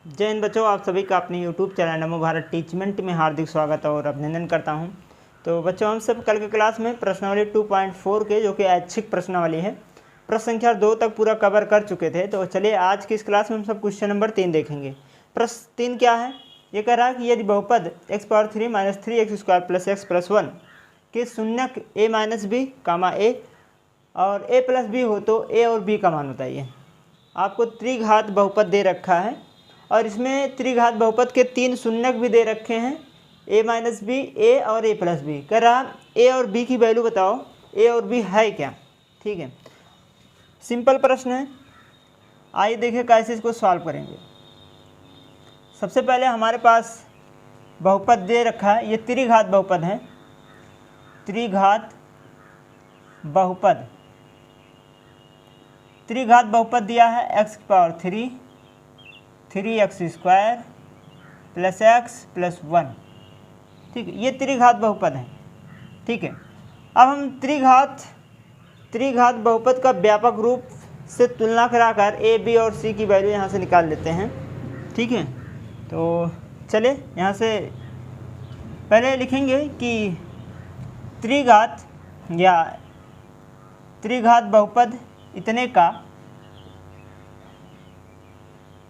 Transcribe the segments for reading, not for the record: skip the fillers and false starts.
जय हिंद बच्चों, आप सभी का अपने YouTube चैनल नमो भारत टीचमेंट में हार्दिक स्वागत और अभिनंदन करता हूं। तो बच्चों, हम सब कल के क्लास में प्रश्नावली 2.4 के जो कि ऐच्छिक प्रश्नावली है, प्रश्न संख्या 2 तक पूरा कवर कर चुके थे। तो चलिए आज की इस क्लास में हम सब क्वेश्चन नंबर 3 देखेंगे। प्रश्न 3 क्या है? ये कह रहा है कि यदि बहुपद x³ - 3x² + x + 1 के शून्यक a - b, a और a + b हो तो a और b का मान बताइए। आपको त्रिघात बहुपद दे रखा है और इसमें त्रिघात बहुपद के 3 शून्यक भी दे रखे हैं, a - b, a और a + b। कह रहा a और b की वैल्यू बताओ, a और b है क्या। ठीक है, सिंपल प्रश्न है। आइए देखें कैसे इसको सॉल्व करेंगे। सबसे पहले हमारे पास बहुपद दे रखा है, ये त्रिघात बहुपद है। त्रिघात बहुपद दिया है x³ 3x² + x + 1। ठीक है, ये त्रिघात बहुपद है। ठीक है, अब हम त्रिघात बहुपद का व्यापक रूप से तुलना कराकर a, b और c की वैल्यू यहाँ से निकाल लेते हैं। ठीक है, तो चलिए यहाँ से पहले लिखेंगे कि त्रिघात बहुपद इतने का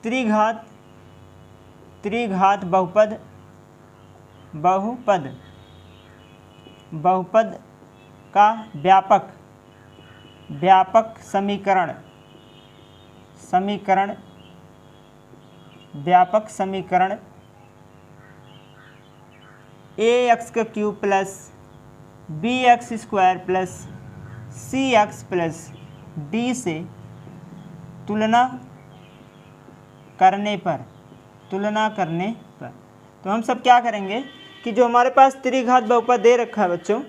त्रिघात बहुपद का व्यापक समीकरण ax³ + bx² + cx + d से तुलना करने पर तो हम सब क्या करेंगे कि जो हमारे पास त्रिघात बहुपद दे रखा है बच्चों,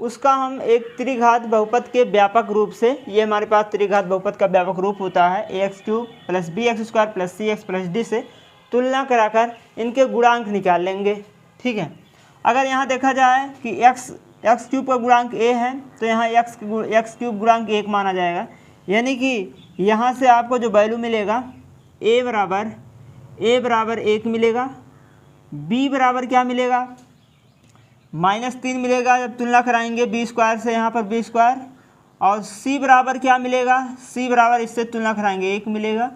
उसका हम एक त्रिघात बहुपद के व्यापक रूप से, ये हमारे पास त्रिघात बहुपद का व्यापक रूप होता है ax³ + bx² + cx + d से तुलना कराकर इनके गुणांक निकाल लेंगे। ठीक है, अगर यहाँ देखा जाए कि x³ का गुणांक a है तो यहाँ x³ गुणांक 1 माना जाएगा, यानी कि यहाँ से आपको जो वैल्यू मिलेगा a बराबर 1 मिलेगा, b बराबर क्या मिलेगा -3 मिलेगा जब तुलना कराएंगे b² से, यहाँ पर b², और c बराबर क्या मिलेगा, c बराबर इससे तुलना कराएंगे 1 मिलेगा,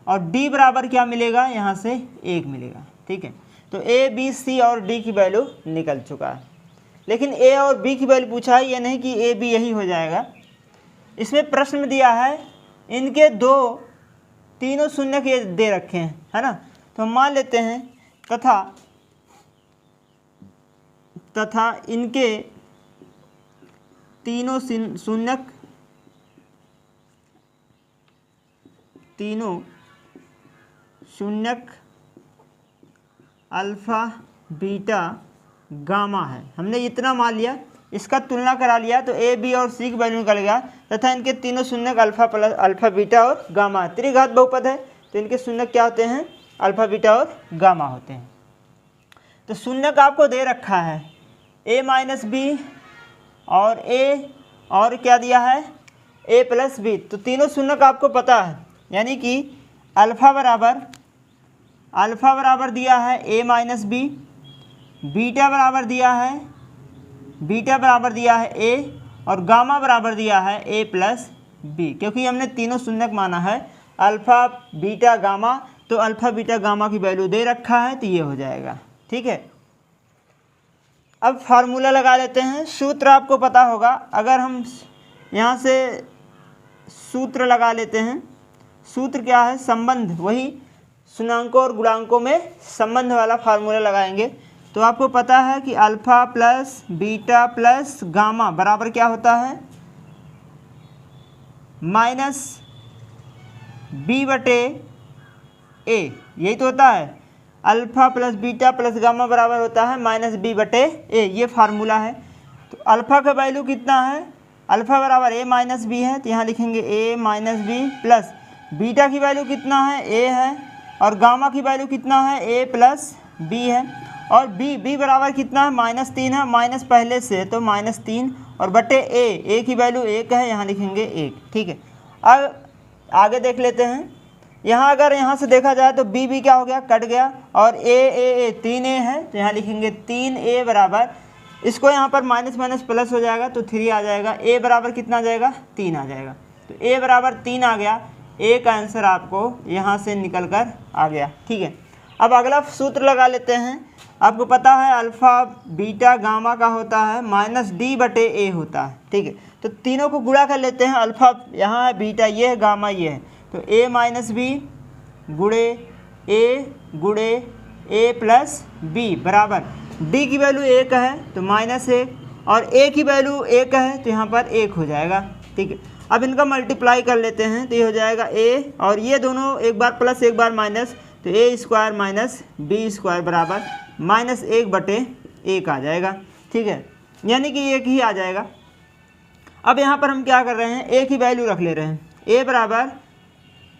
और d बराबर क्या मिलेगा, यहाँ से 1 मिलेगा। ठीक है, तो a, b, c और d की वैल्यू निकल चुका है। लेकिन a और b की वैल्यू पूछा है, ये नहीं कि a, b यही हो जाएगा। इसमें प्रश्न में दिया है इनके तीनों शून्यक ये दे रखे हैं, है ना। तो हम मान लेते हैं तथा इनके तीनों शून्यक अल्फा, बीटा, गामा है। हमने इतना मान लिया, इसका तुलना करा लिया तो a, b और c की वैल्यू निकल गया, तथा इनके तीनों शून्यक अल्फा, बीटा और गामा। त्रिघात बहुपद है तो इनके शून्यक क्या होते हैं, अल्फा, बीटा और गामा होते हैं। तो शून्यक आपको दे रखा है a - b और a, और क्या दिया है a + b। तो तीनों शून्यक आपको पता है, यानी कि अल्फा बराबर दिया है a - b, बीटा बराबर दिया है a, और गामा बराबर दिया है a + b। क्योंकि हमने तीनों शून्यक माना है अल्फा, बीटा, गामा, तो अल्फा, बीटा, गामा की वैल्यू दे रखा है, तो ये हो जाएगा। ठीक है, अब फार्मूला लगा लेते हैं। सूत्र आपको पता होगा, अगर हम यहाँ से सूत्र लगा लेते हैं। सूत्र क्या है, संबंध, वही शून्याङ्कों और गुणांकों में संबंध वाला फार्मूला लगाएंगे। तो आपको पता है कि अल्फा + बीटा + गामा बराबर क्या होता है, -b/a। यही तो होता है, अल्फा + बीटा + गामा बराबर होता है -b/a। ये फार्मूला है। तो अल्फा का वैल्यू कितना है, अल्फा बराबर a - b है, तो यहाँ लिखेंगे a - b, प्लस बीटा की वैल्यू कितना है, a है, और गामा की वैल्यू कितना है, a + b है, और b बराबर कितना है, -3 है, माइनस पहले से तो -3, और बटे a की वैल्यू 1 है, यहाँ लिखेंगे 1। ठीक है, अब आगे देख लेते हैं। यहाँ अगर यहाँ से देखा जाए तो बी क्या हो गया, कट गया, और ए 3a है तो यहाँ लिखेंगे 3a बराबर, इसको यहाँ पर माइनस माइनस प्लस हो जाएगा तो 3 आ जाएगा, a बराबर कितना आ जाएगा, 3 आ जाएगा। तो a बराबर 3 आ गया, a का आंसर आपको यहाँ से निकल कर आ गया। ठीक है, अब अगला सूत्र लगा लेते हैं। आपको पता है अल्फ़ा बीटा गामा का होता है -d/a होता है। ठीक है, तो तीनों को गुणा कर लेते हैं। अल्फ़ा यहाँ है, बीटा ये है, गामा ये है, तो a - b गुणे a प्लस b बराबर d की वैल्यू 1 है तो -1 और a की वैल्यू 1 है तो यहाँ पर 1 हो जाएगा। ठीक है, अब इनका मल्टीप्लाई कर लेते हैं तो ये हो जाएगा a, और ये दोनों एक बार प्लस एक बार माइनस, तो a² माइनस b² बराबर -1/1 आ जाएगा। ठीक है, यानी कि 1 ही आ जाएगा। अब यहाँ पर हम क्या कर रहे हैं, a की वैल्यू रख ले रहे हैं, a बराबर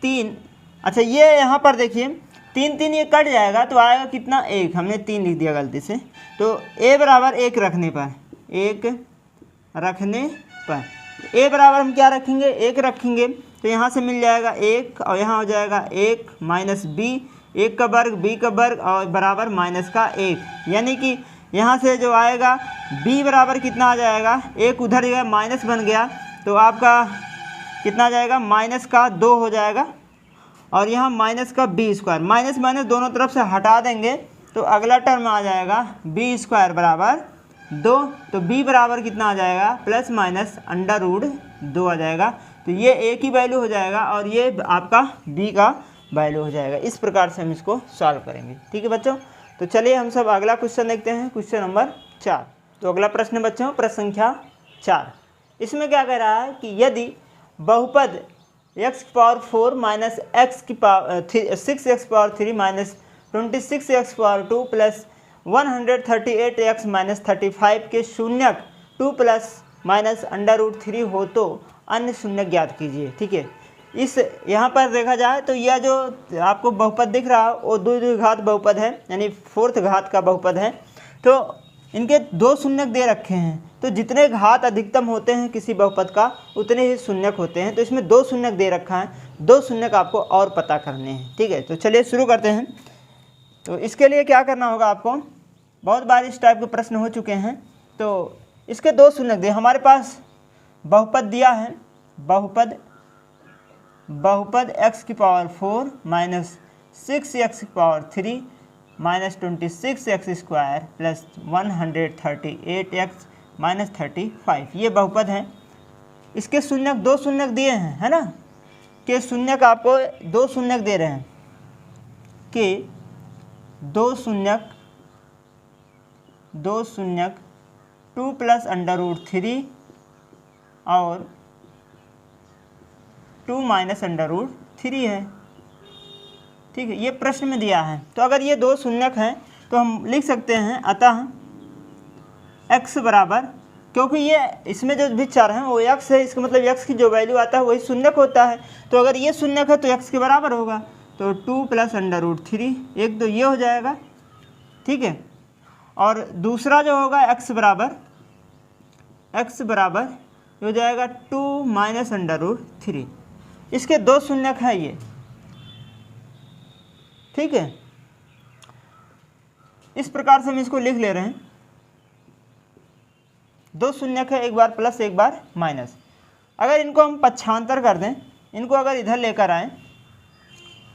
3। अच्छा, ये यहाँ पर देखिए 3 ये कट जाएगा तो आएगा कितना, 1, हमने 3 लिख दिया गलती से, तो a बराबर 1 रखने पर, a बराबर हम क्या रखेंगे, 1 रखेंगे, तो यहाँ से मिल जाएगा 1 और यहाँ हो जाएगा 1 माइनस b, 1 का वर्ग b का वर्ग और बराबर -1, यानी कि यहाँ से जो आएगा b बराबर कितना आ जाएगा, 1 उधर गया माइनस बन गया तो आपका कितना आ जाएगा, -2 हो जाएगा, और यहाँ -b², माइनस माइनस दोनों तरफ से हटा देंगे तो अगला टर्म आ जाएगा b² बराबर 2, तो b बराबर कितना आ जाएगा, ±√2 आ जाएगा। तो ये a की वैल्यू हो जाएगा और ये आपका b का वैल्यू हो जाएगा। इस प्रकार से हम इसको सॉल्व करेंगे। ठीक है बच्चों, तो चलिए हम सब अगला क्वेश्चन देखते हैं, क्वेश्चन नंबर 4। तो अगला प्रश्न बच्चों, प्रश्न संख्या 4। इसमें क्या कह रहा है कि यदि बहुपद x⁴ minus 6x3 minus 26x2 plus 138x minus 35 के शून्यक 2 प्लस माइनस √3 हो तो अन्य शून्यक ज्ञात कीजिए। ठीक है, इस यहाँ पर देखा जाए तो यह जो आपको बहुपद दिख रहा है वो द्विघात बहुपद है, यानी 4th घात का बहुपद है। तो इनके 2 शून्यक दे रखे हैं, तो जितने घात अधिकतम होते हैं किसी बहुपद का उतने ही शून्यक होते हैं। तो इसमें 2 शून्यक दे रखा है, 2 शून्यक आपको और पता करने हैं। ठीक है, तो चलिए शुरू करते हैं। तो इसके लिए क्या करना होगा आपको, बहुत बार इस टाइप के प्रश्न हो चुके हैं। तो इसके 2 शून्यक दे, हमारे पास बहुपद दिया है, बहुपद x⁴ minus 6x3 minus 26x² plus 138x minus 35, ये बहुपद है। इसके शून्यक 2 शून्यक दिए हैं, है ना, के शून्यक आपको 2 शून्यक दे रहे हैं, कि 2 शून्यक 2 प्लस √3 और 2 माइनस √3 है। ठीक है, ये प्रश्न में दिया है। तो अगर ये 2 शून्यक हैं तो हम लिख सकते हैं, अतः x बराबर, क्योंकि ये इसमें जो भी चर हैं वो x है, इसका मतलब x की जो वैल्यू आता है वही शून्यक होता है। तो अगर ये शून्यक है तो x के बराबर होगा, तो 2 प्लस √3, एक तो ये हो जाएगा। ठीक है, और दूसरा जो होगा x बराबर हो जाएगा 2 माइनस √3, इसके 2 शून्यक है ये। ठीक है, इस प्रकार से हम इसको लिख ले रहे हैं, 2 शून्यक है, एक बार प्लस एक बार माइनस। अगर इनको हम पक्षांतर कर दें, इनको अगर इधर लेकर आए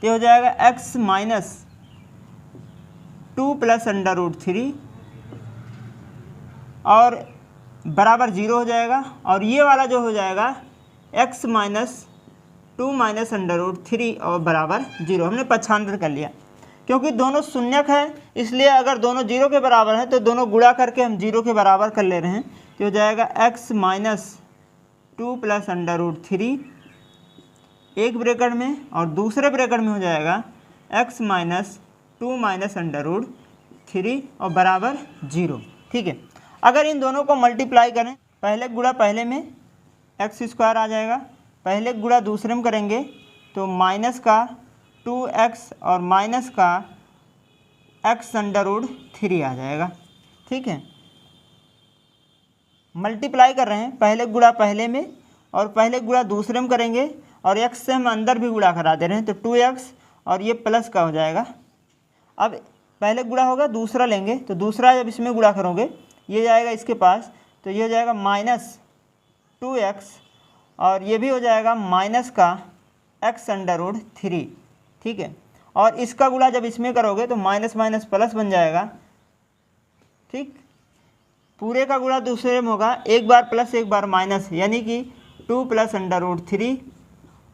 तो हो जाएगा x माइनस 2 प्लस √3 और बराबर 0 हो जाएगा, और ये वाला जो हो जाएगा x माइनस 2 माइनस √3 और बराबर 0। हमने पक्षांतर कर लिया, क्योंकि दोनों शून्यक है, इसलिए अगर दोनों 0 के बराबर हैं तो दोनों गुणा करके हम 0 के बराबर कर ले रहे हैं। तो हो जाएगा x माइनस 2 प्लस √3 एक ब्रैकेट में, और दूसरे ब्रैकेट में हो जाएगा x माइनस 2 माइनस √3 और बराबर 0। ठीक है, अगर इन दोनों को मल्टीप्लाई करें, पहले गुणा पहले में x² आ जाएगा, पहले गुणा दूसरे में करेंगे तो माइनस का 2x और माइनस का x √3 आ जाएगा। ठीक है, मल्टीप्लाई कर रहे हैं, पहले गुणा पहले में और पहले गुणा दूसरे में करेंगे, और x से हम अंदर भी गुणा करा दे रहे हैं, तो 2x और ये प्लस का हो जाएगा। अब पहले गुणा होगा, दूसरा लेंगे, तो दूसरा जब इसमें गुणा करोगे ये जाएगा इसके पास, तो ये हो जाएगा -2x और ये भी हो जाएगा माइनस का x√3, ठीक है। और इसका गुणा जब इसमें करोगे तो माइनस माइनस प्लस बन जाएगा, ठीक। पूरे का गुणा दूसरे में होगा, एक बार प्लस एक बार माइनस, यानी कि 2 + √3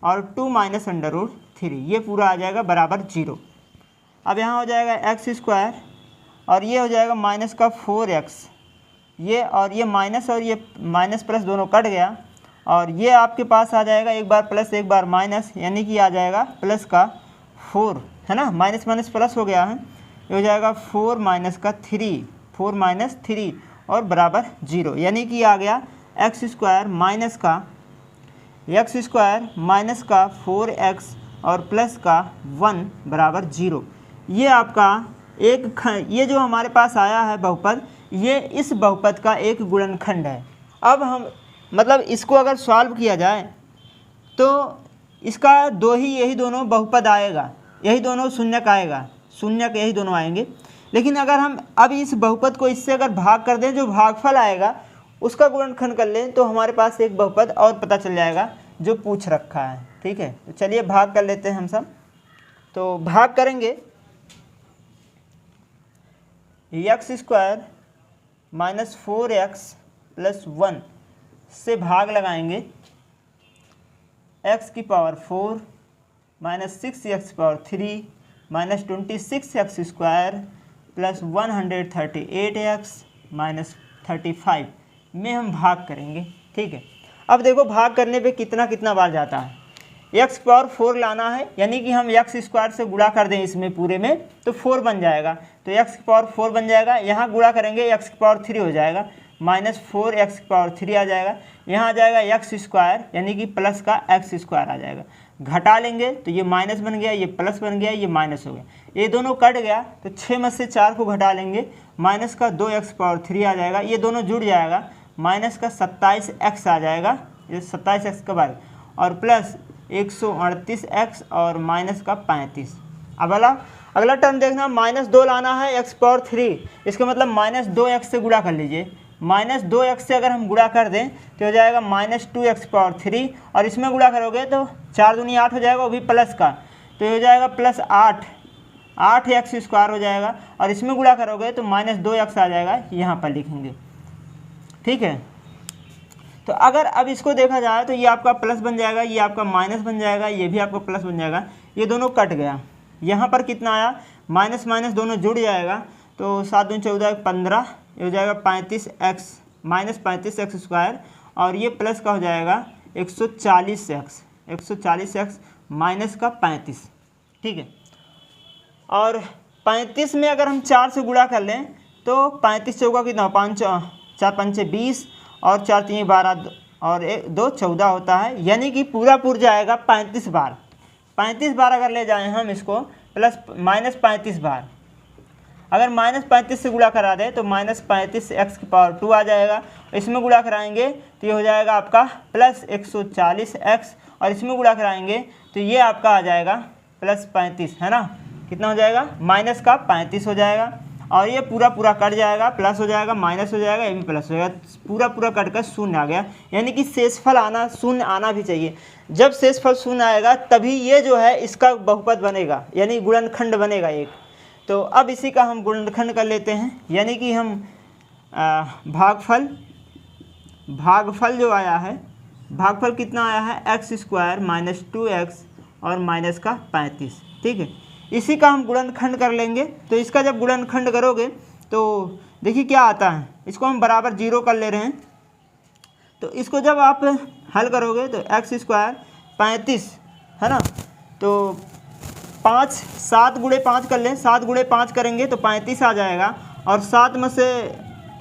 और 2 - √3, ये पूरा आ जाएगा बराबर 0। अब यहाँ हो जाएगा x² और ये हो जाएगा माइनस का 4x, ये और ये माइनस और ये माइनस प्लस दोनों कट गया और ये आपके पास आ जाएगा एक बार प्लस एक बार माइनस, यानी कि आ जाएगा प्लस का 4, है ना, माइनस माइनस प्लस हो गया है, ये हो जाएगा 4 - 3, 4 - 3 और बराबर 0, यानी कि आ गया x² माइनस का 4x और प्लस का 1 बराबर 0। ये आपका ये जो हमारे पास आया है बहुपद, ये इस बहुपद का एक गुणनखंड है। अब हम मतलब इसको अगर सॉल्व किया जाए तो इसका यही दोनों बहुपद आएगा, यही दोनों शून्यक आएगा, शून्यक यही दोनों आएंगे। लेकिन अगर हम अब इस बहुपद को इससे अगर भाग कर दें, जो भागफल आएगा उसका गुणनखंड कर लें, तो हमारे पास एक बहुपद और पता चल जाएगा जो पूछ रखा है, ठीक है। तो चलिए भाग कर लेते हैं हम सब। तो भाग करेंगे, x² - 4x + 1 से भाग लगाएंगे, x⁴ - 6x⁴ - 26x² + 138x - 35 में हम भाग करेंगे, ठीक है। अब देखो भाग करने पे कितना कितना बार जाता है, x⁴ लाना है, यानी कि हम x² से गुणा कर दें इसमें पूरे में तो 4 बन जाएगा, तो x⁴ बन जाएगा। यहाँ गुणा करेंगे x⁴ हो जाएगा, -4x⁴ आ जाएगा। यहाँ आ जाएगा x² यानी कि प्लस का x² आ जाएगा। घटा लेंगे तो ये माइनस बन गया, ये प्लस बन गया, ये माइनस हो गया, ये दोनों कट गया, तो 6 में से 4 को घटा लेंगे, माइनस का 2x⁴ आ जाएगा, ये दोनों जुड़ जाएगा, माइनस का 27x आ जाएगा, ये 27x का वर्ग, और प्लस 138x और माइनस का 35। अब अगला टर्म देखना, -2 लाना है x⁴, इसका मतलब -2x से गुणा कर लीजिए। -2x से अगर हम गुणा कर दें तो हो जाएगा -2x⁴, और इसमें गुणा करोगे तो 4 दूनी 8 हो जाएगा, वो भी प्लस का, तो ये हो जाएगा +8x² हो जाएगा, और इसमें गुणा करोगे तो -2x आ जाएगा, यहाँ पर लिखेंगे, ठीक है। तो अगर अब इसको देखा जाए तो ये आपका प्लस बन जाएगा, ये आपका माइनस बन जाएगा, ये भी आपका प्लस बन जाएगा, ये दोनों कट गया। यहाँ पर कितना आया, माइनस माइनस दोनों जुड़ जाएगा, तो 7 दूनी 14 15, ये हो जाएगा 35x -35x², और ये प्लस का हो जाएगा 140x माइनस का 35, ठीक है। और 35 में अगर हम 4 से गुणा कर लें तो 35 चौका कितना, 4 पंचे 20 और 4 3 12 और 2 14 होता है, यानी कि पूरा जाएगा 35 बार। 35 बार अगर ले जाएं हम इसको, प्लस -35 बार, अगर -35 से गुणा करा दें तो -35x⁴ आ जाएगा, इसमें गुणा कराएंगे तो ये हो जाएगा आपका प्लस 140x, और इसमें गुणा कराएंगे तो ये आपका आ जाएगा +35, है ना, कितना हो जाएगा, माइनस का 35 हो जाएगा, और ये पूरा कट जाएगा, प्लस हो जाएगा, माइनस हो जाएगा, ये भी प्लस हो जाएगा, पूरा कट कर शून्य आ गया, यानी कि शेषफल शून्य आना भी चाहिए। जब शेषफल शून्य आएगा तभी ये जो है इसका बहुपद बनेगा, यानी गुणनखंड बनेगा एक। तो अब इसी का हम गुणनखंड कर लेते हैं, यानी कि हम भागफल जो आया है, भागफल कितना आया है, x² - 2x और माइनस का 35, ठीक है। इसी का हम गुणनखंड कर लेंगे, तो इसका जब गुणनखंड करोगे तो देखिए क्या आता है, इसको हम बराबर 0 कर ले रहे हैं, तो इसको जब आप हल करोगे तो x² 35, है ना, तो 7 × 5 कर लें, 7 × 5 करेंगे तो 35 आ जाएगा, और 7 में से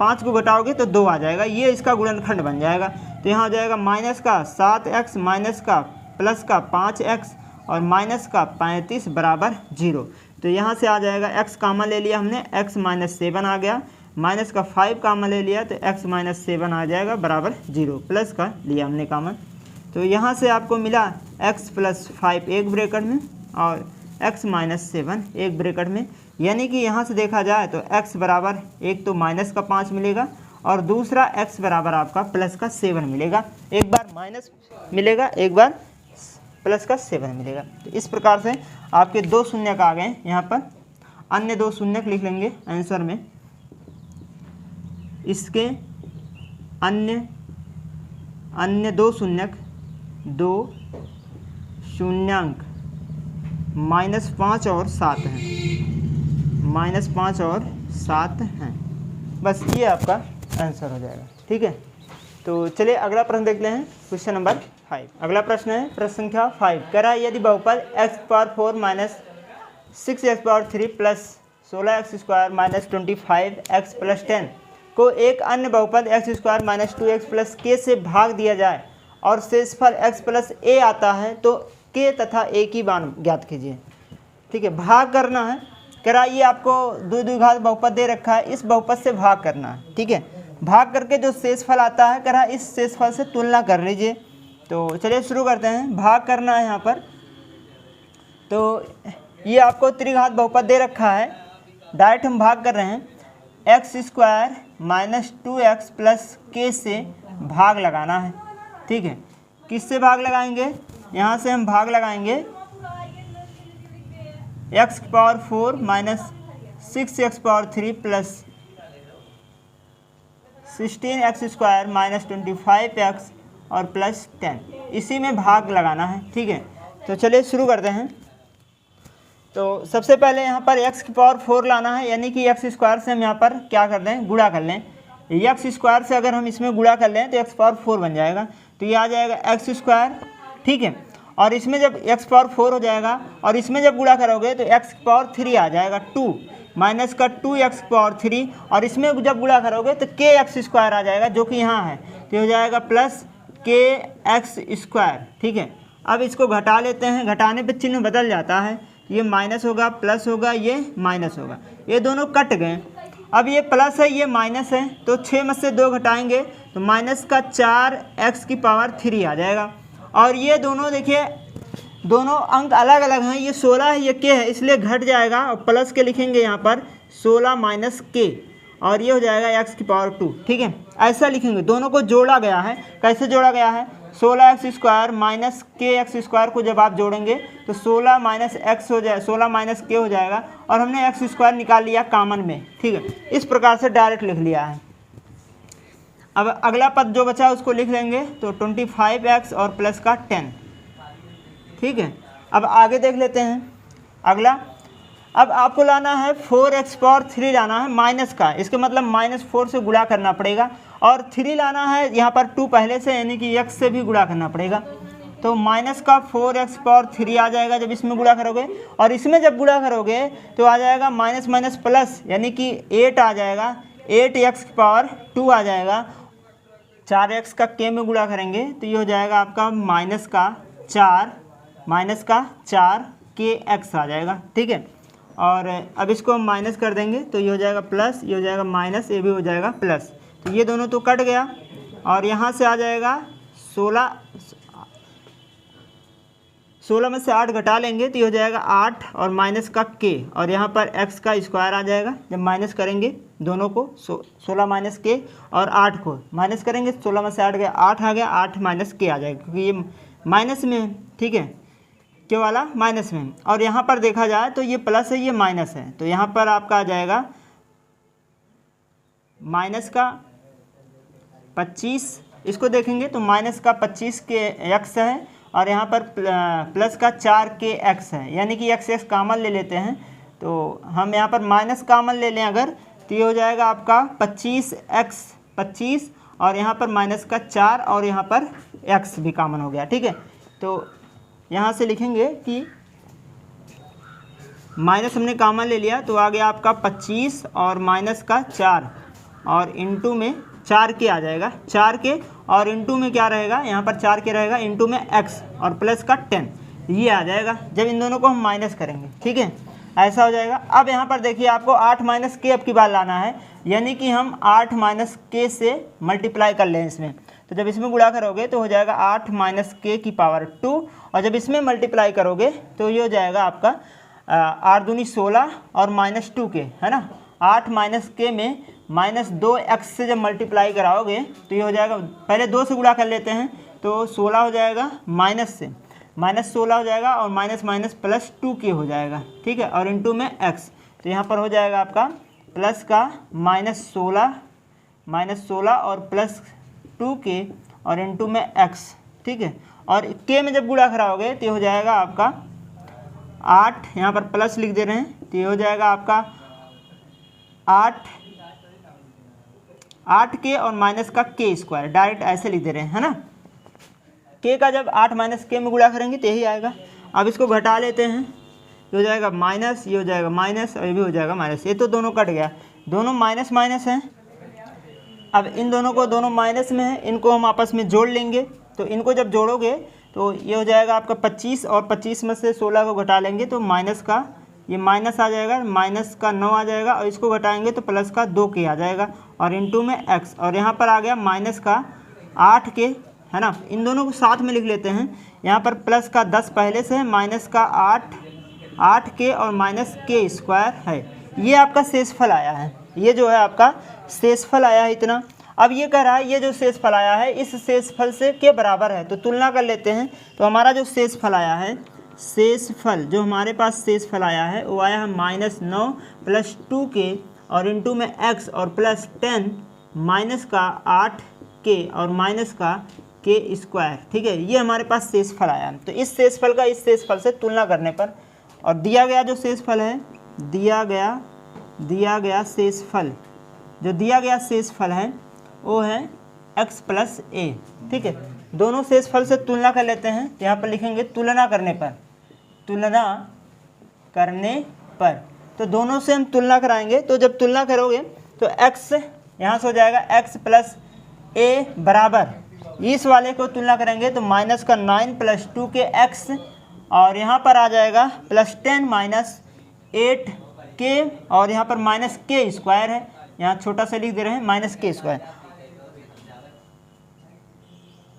5 को घटाओगे तो 2 आ जाएगा, ये इसका गुणनखंड बन जाएगा। तो यहाँ हो जाएगा माइनस का 7x माइनस का प्लस का 5x और माइनस का 35 बराबर 0। तो यहाँ से आ जाएगा x कामन ले लिया हमने, x - 7 आ गया, माइनस का 5 कामन ले लिया तो x - 7 आ जाएगा बराबर 0, प्लस का लिया हमने कामन। तो यहाँ से आपको मिला x प्लस 5 एक ब्रैकेट में और x माइनस 7 एक ब्रैकेट में, यानी कि यहाँ से देखा जाए तो x बराबर एक तो माइनस का 5 मिलेगा और दूसरा x बराबर आपका प्लस का 7 मिलेगा। एक बार माइनस मिलेगा, एक बार प्लस का 7 मिलेगा। तो इस प्रकार से आपके 2 शून्यक आ गए। यहाँ पर अन्य 2 शून्यक लिख लेंगे आंसर में। इसके अन्य 2 शून्यक, 2 शून्यांक -5 और 7 हैं, -5 और 7 हैं। बस ये आपका आंसर हो जाएगा। ठीक है, तो चलिए अगला प्रश्न देखते हैं, क्वेश्चन नंबर 5। अगला प्रश्न है प्रश्न संख्या 5। कह रहा है यदि बहुपद x⁴ - 6x³ plus 16x² minus 25x plus 10 को एक अन्य बहुपद x² - 2x प्लस k से भाग दिया जाए और शेषफल x प्लस a आता है तो k तथा a की मान ज्ञात कीजिए। ठीक है, भाग करना है। कह रहा ये आपको द्विघात बहुपद दे रखा है, इस बहुपद से भाग करना है। ठीक है, भाग करके जो शेषफल आता है कह रहा इस शेषफल से तुलना कर लीजिए। तो चलिए शुरू करते हैं। भाग करना है यहाँ पर। तो ये आपको त्रिघात बहुपद दे रखा है, डायरेक्ट हम भाग कर रहे हैं। x² - 2x प्लस k से भाग लगाना है। ठीक है, किससे भाग लगाएंगे? यहाँ से हम भाग लगाएंगे x⁴ - 6x³ plus 16x² - 25x और प्लस 10, इसी में भाग लगाना है। ठीक है, तो चलिए शुरू करते हैं। तो सबसे पहले यहाँ पर x⁴ लाना है, यानी कि x² से हम यहाँ पर क्या कर दें, गुणा कर लें। x² से अगर हम इसमें गुणा कर लें तो x⁴ बन जाएगा, तो ये आ जाएगा x²। ठीक है, और इसमें जब x⁴ हो जाएगा और इसमें जब गुणा करोगे तो x⁴ आ जाएगा 2 माइनस का 2x⁴, और इसमें जब गुणा करोगे तो kx² आ जाएगा जो कि यहाँ है, तो हो जाएगा प्लस kx²। ठीक है, अब इसको घटा लेते हैं, घटाने पे चिन्ह बदल जाता है, ये माइनस होगा, प्लस होगा, ये माइनस होगा, ये दोनों कट गए। अब ये प्लस है, ये माइनस है, तो 6 में से 2 घटाएंगे तो माइनस का 4x³ आ जाएगा। और ये दोनों देखिए, दोनों अंक अलग अलग हैं, ये 16 है, ये k है, इसलिए घट जाएगा और प्लस के लिखेंगे यहाँ पर 16 माइनस k, और ये हो जाएगा x⁴। ठीक है, ऐसा लिखेंगे। दोनों को जोड़ा गया है। कैसे जोड़ा गया है? 16x² माइनस kx² को जब आप जोड़ेंगे तो 16 माइनस x हो जाए, 16 माइनस k हो जाएगा, और हमने x² निकाल लिया कॉमन में। ठीक है, इस प्रकार से डायरेक्ट लिख लिया है। अब अगला पद जो बचा है उसको लिख लेंगे, तो 25x और प्लस का 10। ठीक है, अब आगे देख लेते हैं अगला। अब आपको लाना है 4x⁴ लाना है माइनस का, इसके मतलब -4 से गुणा करना पड़ेगा, और 3 लाना है यहाँ पर 2 पहले से, यानी कि x से भी गुणा करना पड़ेगा। तो माइनस का 4x⁴ आ जाएगा जब इसमें गुणा करोगे, और इसमें जब गुणा करोगे तो आ जाएगा माइनस माइनस प्लस, यानी कि 8 आ जाएगा, 8x⁴ आ जाएगा। 4x का k में गुणा करेंगे तो ये हो जाएगा आपका माइनस का 4 kx आ जाएगा। ठीक है, और अब इसको हम माइनस कर देंगे तो ये हो जाएगा प्लस, ये हो जाएगा माइनस, ये भी हो जाएगा प्लस, तो ये दोनों तो कट गया। और यहाँ से आ जाएगा 16 में से 8 घटा लेंगे तो ये हो जाएगा 8 और माइनस का k, और यहाँ पर x² आ जाएगा। जब माइनस करेंगे दोनों को, 16 माइनस k और 8 को माइनस करेंगे, 16 में से 8 गया, 8 आ गया, 8 माइनस k आ जाएगा, क्योंकि ये माइनस में है। ठीक है, के वाला माइनस में, और यहाँ पर देखा जाए तो ये प्लस है, ये माइनस है, तो यहाँ पर आपका आ जाएगा माइनस का 25। इसको देखेंगे तो माइनस का 25 के x है, और यहाँ पर प्लस का 4 के x है, यानी कि x कॉमन ले लेते हैं। तो हम यहाँ पर माइनस कॉमन ले लें अगर, तो ये हो जाएगा आपका 25x, और यहाँ पर माइनस का 4, और यहाँ पर x भी कॉमन हो गया। ठीक है, तो यहाँ से लिखेंगे कि माइनस हमने कॉमन ले लिया, तो आ गया आपका 25 और माइनस का 4, और इंटू में 4 के आ जाएगा, 4 के, और इंटू में क्या रहेगा, यहाँ पर 4 के रहेगा, इंटू में x और प्लस का 10, ये आ जाएगा जब इन दोनों को हम माइनस करेंगे। ठीक है, ऐसा हो जाएगा। अब यहाँ पर देखिए आपको 8 माइनस के अब की बार लाना है, यानी कि हम 8 माइनस के से मल्टीप्लाई कर लें इसमें। तो जब इसमें गुणा करोगे तो हो जाएगा 8 माइनस के की पावर 2, और जब इसमें मल्टीप्लाई करोगे तो ये हो जाएगा आपका 8 दूनी 16 और माइनस 2 के, है ना। 8 माइनस के में माइनस 2x से जब मल्टीप्लाई कराओगे तो ये हो जाएगा, पहले 2 से गुणा कर लेते हैं तो 16 हो जाएगा, माइनस से माइनस 16 हो जाएगा और माइनस माइनस प्लस 2 के हो जाएगा, ठीक है, और इनटू में x। तो यहाँ पर हो जाएगा आपका प्लस का माइनस 16 और प्लस 2 के और इनटू में x, ठीक है। और के में जब गुणा कराओगे तो ये हो जाएगा आपका 8, यहाँ पर प्लस लिख दे रहे हैं, तो ये हो जाएगा आपका 8 के और माइनस का के स्क्वायर, डायरेक्ट ऐसे लिख दे रहे हैं, है ना। के का जब 8 माइनस के में गुणा करेंगे तो यही आएगा। अब इसको घटा लेते हैं, ये हो जाएगा माइनस, ये हो जाएगा माइनस और ये भी हो जाएगा माइनस। ये तो दोनों कट गया, दोनों माइनस माइनस हैं। अब इन दोनों को, दोनों माइनस में है, इनको हम आपस में जोड़ लेंगे। तो इनको जब जोड़ोगे तो ये हो जाएगा आपका 25, और 25 में से 16 को घटा लेंगे तो माइनस का ये माइनस आ जाएगा, माइनस का 9 आ जाएगा, और इसको घटाएंगे तो प्लस का 2 के आ जाएगा, और इनटू में x। और यहाँ पर आ गया माइनस का 8 के, है ना। इन दोनों को साथ में लिख लेते हैं। यहाँ पर प्लस का 10 पहले से है, माइनस का 8 के और माइनस के स्क्वायर है। ये आपका शेषफल आया है, ये जो है आपका शेषफल आया है इतना। अब ये कह रहा है ये जो शेषफल आया है इस शेषफल से के बराबर है, तो तुलना कर लेते हैं। तो हमारा जो शेषफल आया है, शेषफल जो हमारे पास शेषफल आया है वो आया है -9 प्लस 2 के और इनटू में x और प्लस 10 माइनस का 8 के और माइनस का के स्क्वायर, ठीक है। ये हमारे पास शेषफल आया है। तो इस शेषफल का इस शेषफल से तुलना करने पर, और दिया गया जो शेषफल है, दिया गया शेषफल, जो दिया गया शेषफल है वो है x प्लस a, ठीक है। दोनों शेषफल से तुलना कर लेते हैं। तो यहाँ पर लिखेंगे तुलना करने पर, तो दोनों से हम तुलना कराएंगे। तो जब तुलना करोगे तो x यहाँ से हो जाएगा x प्लस a बराबर, इस वाले को तुलना करेंगे तो माइनस का 9 प्लस 2 के x, और यहाँ पर आ जाएगा प्लस 10 माइनस 8 के, और यहाँ पर माइनस के स्क्वायर है, यहाँ छोटा सा लिख दे रहे हैं माइनस के स्क्वायर,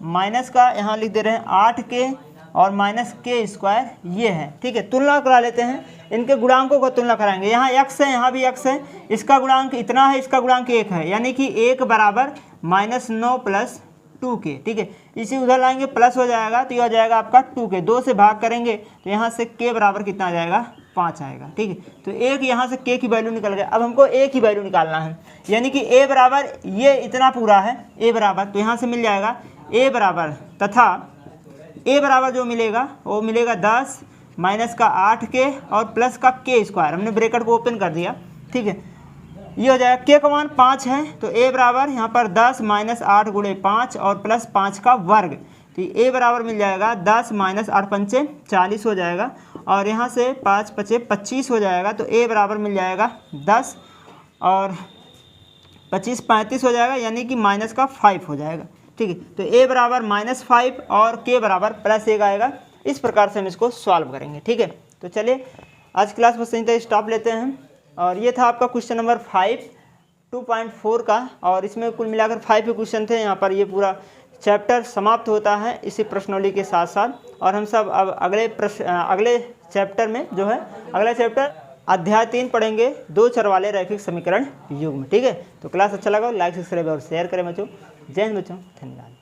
माइनस का यहाँ लिख दे रहे हैं 8 के और माइनस के स्क्वायर, ये है, ठीक है। तुलना करा लेते हैं, इनके गुणांकों को तुलना कराएंगे। यहाँ x है, यहाँ भी x है, इसका गुणांक इतना है, इसका गुणांक 1 है, यानी कि 1 बराबर -9 प्लस 2 के, ठीक है। इसी उधर लाएंगे प्लस हो जाएगा, तो ये हो जाएगा आपका 2 के, 2 से भाग करेंगे तो यहाँ से के बराबर कितना आ जाएगा, 5 आएगा, ठीक है। तो एक यहाँ से के की वैल्यू निकल गया। अब हमको ए की वैल्यू निकालना है, यानी कि ए बराबर ये इतना पूरा है, ए बराबर, तो यहाँ से मिल जाएगा ए बराबर, तथा ए बराबर जो मिलेगा वो मिलेगा 10 माइनस का 8 के और प्लस का के स्क्वायर, हमने ब्रैकेट को ओपन कर दिया, ठीक है। ये हो जाएगा के का मान 5 है, तो ए बराबर यहाँ पर 10 माइनस 8 गुणे 5 और प्लस 5 का वर्ग, तो ए बराबर मिल जाएगा 10 माइनस 8 पंचे 40 हो जाएगा, और यहाँ से 5 पचे 25 हो जाएगा। तो ए बराबर मिल जाएगा 10 और 25 35 हो जाएगा, यानी कि माइनस का 5 हो जाएगा, ठीक है। तो ए बराबर -5 और के बराबर +1 आएगा। इस प्रकार से हम इसको सॉल्व करेंगे, ठीक है। तो चलिए आज क्लास बस यहीं तक स्टॉप लेते हैं। और ये था आपका क्वेश्चन नंबर 5 2.4 का, और इसमें कुल मिलाकर 5 क्वेश्चन थे। यहाँ पर ये पूरा चैप्टर समाप्त होता है इसी प्रश्नोवली के साथ साथ, और हम सब अब अगले चैप्टर में जो है अगला चैप्टर अध्याय 3 पढ़ेंगे, 2 चर वाले रैखिक समीकरण युग में, ठीक है। तो क्लास अच्छा लगा लाइक सब्सक्राइब और शेयर करें बच्चों। जय हिंद बच्चों, धन्यवाद।